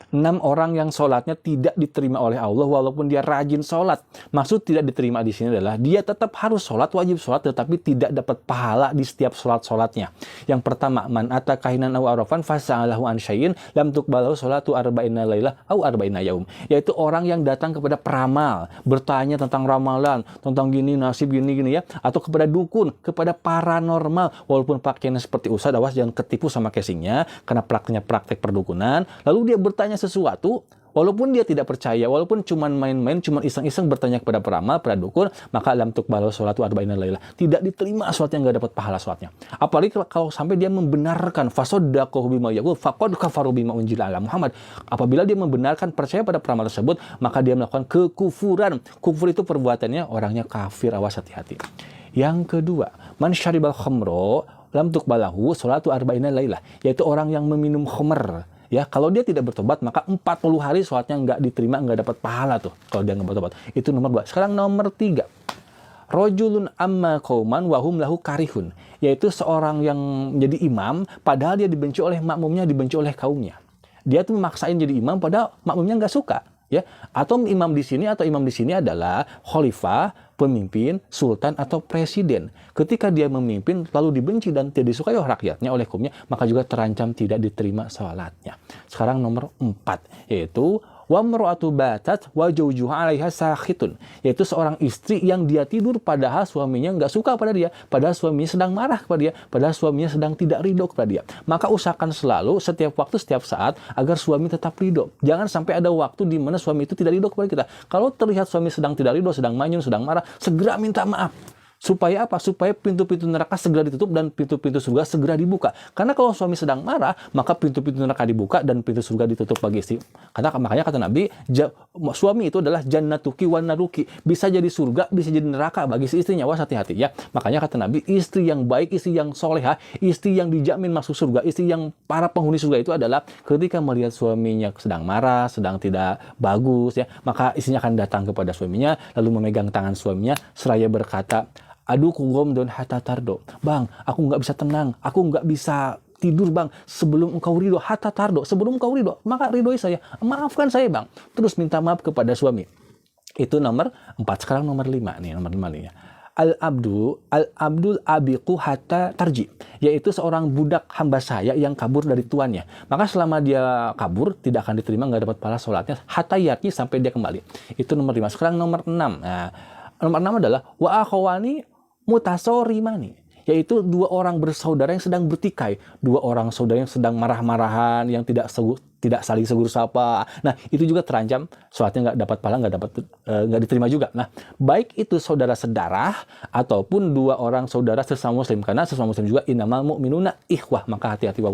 6 orang yang sholatnya tidak diterima oleh Allah walaupun dia rajin sholat. Maksud tidak diterima di sini adalah dia tetap harus sholat, wajib sholat, tetapi tidak dapat pahala di setiap sholatnya. Yang pertama, man ata kahinan aw arafan fasa'alahu an syai'in lam tuqbalahu sholatu arba'ina lailah aw arba'ina yaum. Yaitu orang yang datang kepada peramal, bertanya tentang ramalan, tentang gini nasib gini ya, atau kepada dukun, kepada paranormal, walaupun pakaiannya seperti ustadz, awas jangan ketipu sama casingnya karena prakteknya praktek perdukunan. Lalu dia bertanya sesuatu, walaupun dia tidak percaya, walaupun cuman main-main, cuman iseng-iseng bertanya kepada peramal, pada dukun, maka lam tuqbalu sholatu arba'ina lailah. Tidak diterima sholatnya, nggak dapat pahala sholatnya. Apalagi kalau sampai dia membenarkan fasaddaqahu bima yaqul faqad kafaru bima unzila ala Muhammad. Apabila dia membenarkan, percaya pada peramal tersebut, maka dia melakukan kekufuran. Kufur itu perbuatannya orangnya kafir, awas hati-hati. Yang kedua, man syaribal khamro lam tuqbalahu sholatu arba'ina lailah, yaitu orang yang meminum khamr. Ya, kalau dia tidak bertobat, maka 40 hari sholatnya nggak diterima, nggak dapat pahala tuh kalau dia nggak bertobat. Itu nomor 2. Sekarang nomor 3. Rojulun amma qauman wahum lahu karihun, yaitu seorang yang menjadi imam padahal dia dibenci oleh makmumnya, dibenci oleh kaumnya. Dia tuh memaksain jadi imam padahal makmumnya nggak suka. Ya, atau imam di sini adalah khalifah, pemimpin, sultan atau presiden. Ketika dia memimpin lalu dibenci dan tidak disukai oleh rakyatnya, oleh kaumnya, maka juga terancam tidak diterima salatnya. Sekarang nomor 4, yaitu wa mar'atu batat wa zawjuha 'alaiha sakhitun, yaitu seorang istri yang dia tidur padahal suaminya nggak suka pada dia, padahal suaminya sedang marah kepada dia, padahal suaminya sedang tidak ridho kepada dia. Maka usahakan selalu setiap waktu, setiap saat agar suami tetap ridho. Jangan sampai ada waktu di mana suami itu tidak ridho kepada kita. Kalau terlihat suami sedang tidak ridho, sedang manyun, sedang marah, segera minta maaf. Supaya apa? Supaya pintu-pintu neraka segera ditutup dan pintu-pintu surga segera dibuka. Karena kalau suami sedang marah, maka pintu-pintu neraka dibuka dan pintu surga ditutup bagi istri. Karena makanya kata Nabi, suami itu adalah jannatuki wa naruki. Bisa jadi surga, bisa jadi neraka bagi si istrinya. Awas hati-hati ya. Makanya kata Nabi, istri yang baik, istri yang solehah, istri yang dijamin masuk surga, istri yang para penghuni surga itu adalah ketika melihat suaminya sedang marah, sedang tidak bagus ya, maka istrinya akan datang kepada suaminya, lalu memegang tangan suaminya seraya berkata, aduh kugom don hatta tardo. Bang, aku nggak bisa tenang, aku nggak bisa tidur bang, sebelum engkau ridho, hatta tardo, sebelum engkau ridho, maka ridhoi saya, maafkan saya bang. Terus minta maaf kepada suami. Itu nomor 4. Sekarang nomor 5 nih, nomor 5 nih ya. Al-abdul abiqu hatta tarji, yaitu seorang budak hamba saya yang kabur dari tuannya. Maka selama dia kabur, tidak akan diterima, nggak dapat pahala sholatnya, hatta yarji, sampai dia kembali. Itu nomor 5. Sekarang nomor 6. Nah, nomor 6 adalah wa akhawani mutasorimani, yaitu 2 orang bersaudara yang sedang bertikai, 2 orang saudara yang sedang marah-marahan, yang tidak saling segur sapa. Nah, itu juga terancam sholatnya nggak dapat pahala, nggak diterima juga. Nah, baik itu saudara sedarah ataupun 2 orang saudara sesama muslim, karena sesama muslim juga innamal mu'minuna ikhwah, maka hati-hati.